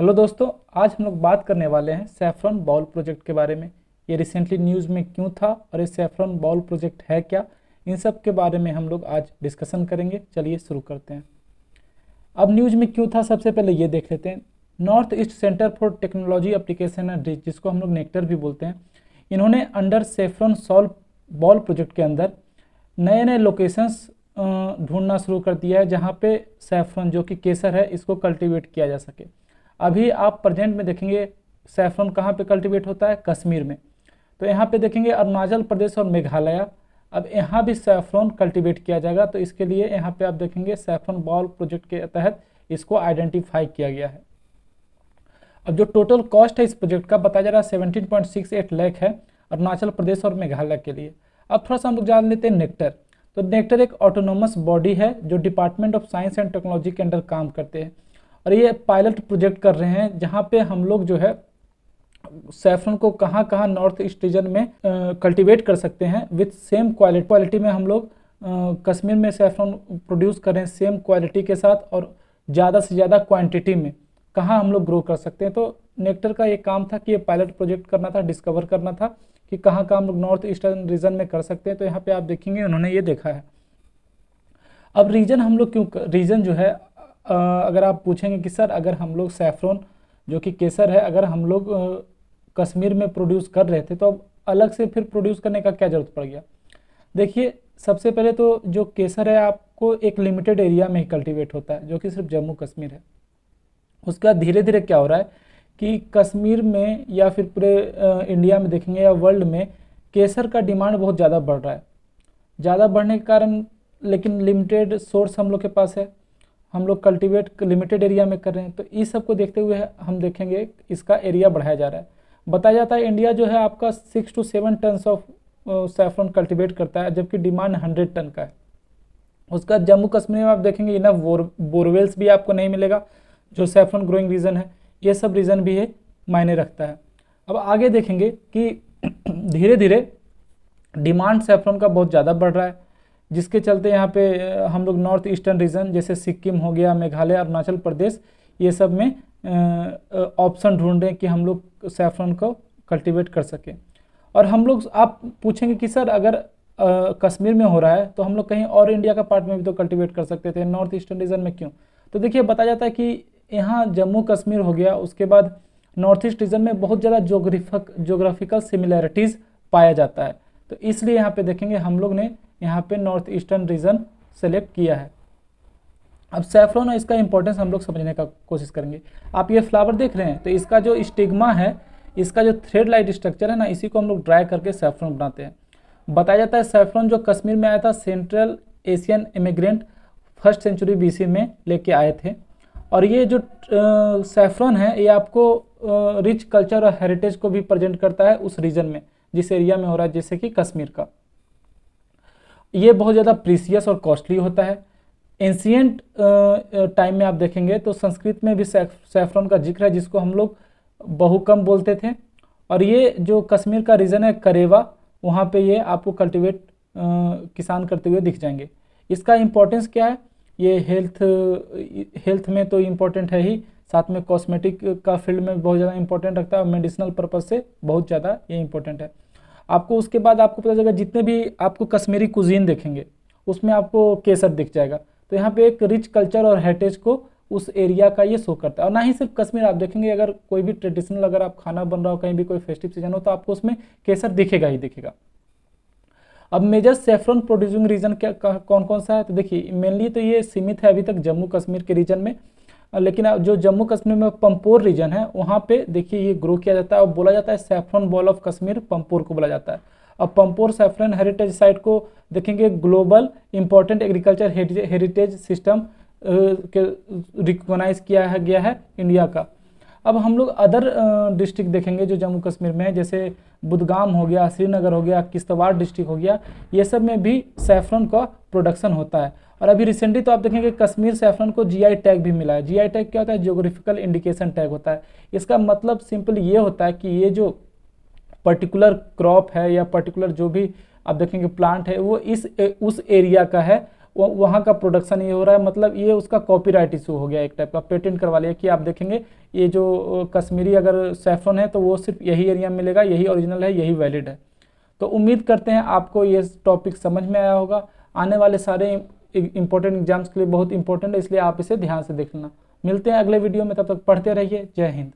Hello दोस्तों, आज हम लोग बात करने वाले हैं सैफरन बाउल प्रोजेक्ट के बारे में। ये रिसेंटली न्यूज़ में क्यों था और ये सैफरन बाउल प्रोजेक्ट है क्या, इन सब के बारे में हम लोग आज डिस्कशन करेंगे। चलिए शुरू करते हैं। अब न्यूज़ में क्यों था, सबसे पहले ये देख लेते हैं। North east centre for technology application and research, जिसको हम लोग नेक्टर भी बोलते हैं, इन्होंने under saffron soul bowl project के अंदर नए नए लोकेशंस ढूंढना शुरू कर दिया है जहाँ पे सैफरन जो कि केसर है इसको कल्टीवेट किया जा सके। अभी आप प्रेजेंट में देखेंगे सैफरन कहाँ पे कल्टीवेट होता है, कश्मीर में। तो यहाँ पे देखेंगे अरुणाचल प्रदेश और मेघालय। अब यहाँ भी सैफरन कल्टीवेट किया जाएगा, तो इसके लिए यहाँ पे आप देखेंगे सैफरन बाउल प्रोजेक्ट के तहत इसको आइडेंटिफाई किया गया है। अब जो टोटल कॉस्ट है इस प्रोजेक्ट का बताया जा रहा है 17.68 लाख है अरुणाचल प्रदेश और मेघालय के लिए। अब थोड़ा सा हम लोग जान लेते हैं नेक्टर। तो नेक्टर एक ऑटोनोमस बॉडी है जो department of science and technology के अंडर काम करते हैं, और ये पायलट प्रोजेक्ट कर रहे हैं जहाँ पे हम लोग जो है सैफरन को कहाँ कहाँ नॉर्थ ईस्ट रीजन में कल्टीवेट कर सकते हैं विथ सेम क्वालिटी में। हम लोग कश्मीर में सैफरन प्रोड्यूस करें सेम क्वालिटी के साथ और ज़्यादा से ज़्यादा क्वांटिटी में कहाँ हम लोग ग्रो कर सकते हैं। तो नेक्टर का ये काम था कि ये पायलट प्रोजेक्ट करना था, डिस्कवर करना था कि कहाँ कहाँ हम लोग नॉर्थ ईस्टर्न रीजन में कर सकते हैं। तो यहाँ पे आप देखेंगे उन्होंने ये देखा है। अब रीजन हम लोग क्यों, रीजन जो है अगर आप पूछेंगे कि सर अगर हम लोग सैफरन जो कि केसर है अगर हम लोग कश्मीर में प्रोड्यूस कर रहे थे तो अब अलग से फिर प्रोड्यूस करने का क्या ज़रूरत पड़ गया। देखिए सबसे पहले तो जो केसर है आपको एक लिमिटेड एरिया में ही कल्टीवेट होता है जो कि सिर्फ जम्मू कश्मीर है। उसके बाद धीरे धीरे क्या हो रहा है कि कश्मीर में या फिर पूरे इंडिया में देखेंगे या वर्ल्ड में केसर का डिमांड बहुत ज़्यादा बढ़ रहा है। ज़्यादा बढ़ने के कारण लेकिन लिमिटेड सोर्स हम लोग के पास है, हम लोग कल्टीवेट लिमिटेड एरिया में कर रहे हैं। तो इस सब को देखते हुए हम देखेंगे इसका एरिया बढ़ाया जा रहा है। बताया जाता है इंडिया जो है आपका 6 to 7 ton of saffron cultivate करता है, जबकि डिमांड 100 टन का है। उसका जम्मू कश्मीर में आप देखेंगे इनफ बोरवेल्स भी आपको नहीं मिलेगा, जो सैफरन ग्रोइंग रीजन है। ये सब रीजन भी है मायने रखता है। अब आगे देखेंगे कि धीरे धीरे डिमांड सैफरन का बहुत ज़्यादा बढ़ रहा है, जिसके चलते यहाँ पे हम लोग नॉर्थ ईस्टर्न रीजन जैसे सिक्किम हो गया, मेघालय, अरुणाचल प्रदेश, ये सब में ऑप्शन ढूंढ रहे हैं कि हम लोग सैफरन को कल्टीवेट कर सकें। और हम लोग, आप पूछेंगे कि सर अगर कश्मीर में हो रहा है तो हम लोग कहीं और इंडिया का पार्ट में भी तो कल्टीवेट कर सकते थे, नॉर्थ ईस्टर्न रीजन में क्यों। तो देखिए बताया जाता है कि यहाँ जम्मू कश्मीर हो गया, उसके बाद नॉर्थ ईस्ट रीजन में बहुत ज़्यादा जोग्राफिकल सिमिलैरिटीज़ पाया जाता है। तो इसलिए यहाँ पे देखेंगे हम लोग ने यहाँ पे नॉर्थ ईस्टर्न रीजन सेलेक्ट किया है। अब सैफरन और इसका इंपॉर्टेंस हम लोग समझने का कोशिश करेंगे। आप ये फ्लावर देख रहे हैं, तो इसका जो स्टिग्मा है, इसका जो थ्रेड लाइट स्ट्रक्चर है ना, इसी को हम लोग ड्राई करके सैफरन बनाते हैं। बताया जाता है सैफरन जो कश्मीर में आया था central Asian immigrant 1st century BC में लेके आए थे। और ये जो सैफरन है ये आपको रिच कल्चर और हेरिटेज को भी प्रेजेंट करता है उस रीजन में जिस एरिया में हो रहा है, जैसे कि कश्मीर का। ये बहुत ज़्यादा प्रीसियस और कॉस्टली होता है। एंशियंट टाइम में आप देखेंगे तो संस्कृत में भी सैफरन का जिक्र है, जिसको हम लोग बहुकम बोलते थे। और ये जो कश्मीर का रीजन है करेवा, वहाँ पे ये आपको कल्टीवेट किसान करते हुए दिख जाएंगे। इसका इम्पोर्टेंस क्या है, ये हेल्थ में तो इम्पोर्टेंट है ही, साथ में कॉस्मेटिक का फील्ड में बहुत ज़्यादा इंपॉर्टेंट रखता है और मेडिसिनल पर्पज़ से बहुत ज़्यादा ये इंपॉर्टेंट है। आपको उसके बाद आपको पता चलेगा जितने भी आपको कश्मीरी कुजीन देखेंगे उसमें आपको केसर दिख जाएगा। तो यहाँ पे एक रिच कल्चर और हेरिटेज को उस एरिया का ये शो करता है। और ना ही सिर्फ कश्मीर, आप देखेंगे अगर कोई भी ट्रेडिशनल अगर आप खाना बन रहा हो, कहीं भी कोई फेस्टिव सीजन हो, तो आपको उसमें केसर दिखेगा ही दिखेगा। अब मेजर सैफरन प्रोड्यूसिंग रीजन क्या कौन कौन सा है, तो देखिए मेनली तो ये सीमित है अभी तक जम्मू कश्मीर के रीजन में, लेकिन जो जम्मू कश्मीर में पंपोर रीजन है वहाँ पे देखिए ये ग्रो किया जाता है और बोला जाता है saffron ball of Kashmir Pampore को बोला जाता है। अब पंपोर सैफरन हेरिटेज साइट को देखेंगे global important agriculture heritage system के रिकॉग्नाइज किया गया है इंडिया का। अब हम लोग अदर डिस्ट्रिक्ट देखेंगे जो जम्मू कश्मीर में है, जैसे बुदगाम हो गया, श्रीनगर हो गया, किश्तवाड़ डिस्ट्रिक्ट हो गया, ये सब में भी सैफरन का प्रोडक्शन होता है। और अभी रिसेंटली तो आप देखेंगे कश्मीर सैफरन को GI टैग भी मिला है। GI टैग क्या होता है, जियोग्राफिकल इंडिकेशन टैग होता है। इसका मतलब सिंपल ये होता है कि ये जो पर्टिकुलर क्रॉप है या पर्टिकुलर जो भी आप देखेंगे प्लांट है वो उस एरिया का है, वहाँ का प्रोडक्शन ये हो रहा है, मतलब ये उसका कॉपीराइट इशू हो गया, एक टाइप का पेटेंट करवा लिया कि आप देखेंगे ये जो कश्मीरी अगर सैफरन है तो वो सिर्फ यही एरिया में मिलेगा, यही ओरिजिनल है, यही वैलिड है। तो उम्मीद करते हैं आपको ये टॉपिक समझ में आया होगा। आने वाले सारे इंपॉर्टेंट एग्जाम्स के लिए बहुत इंपॉर्टेंट है, इसलिए आप इसे ध्यान से देख लेना। मिलते हैं अगले वीडियो में, तब तक पढ़ते रहिए। जय हिंद।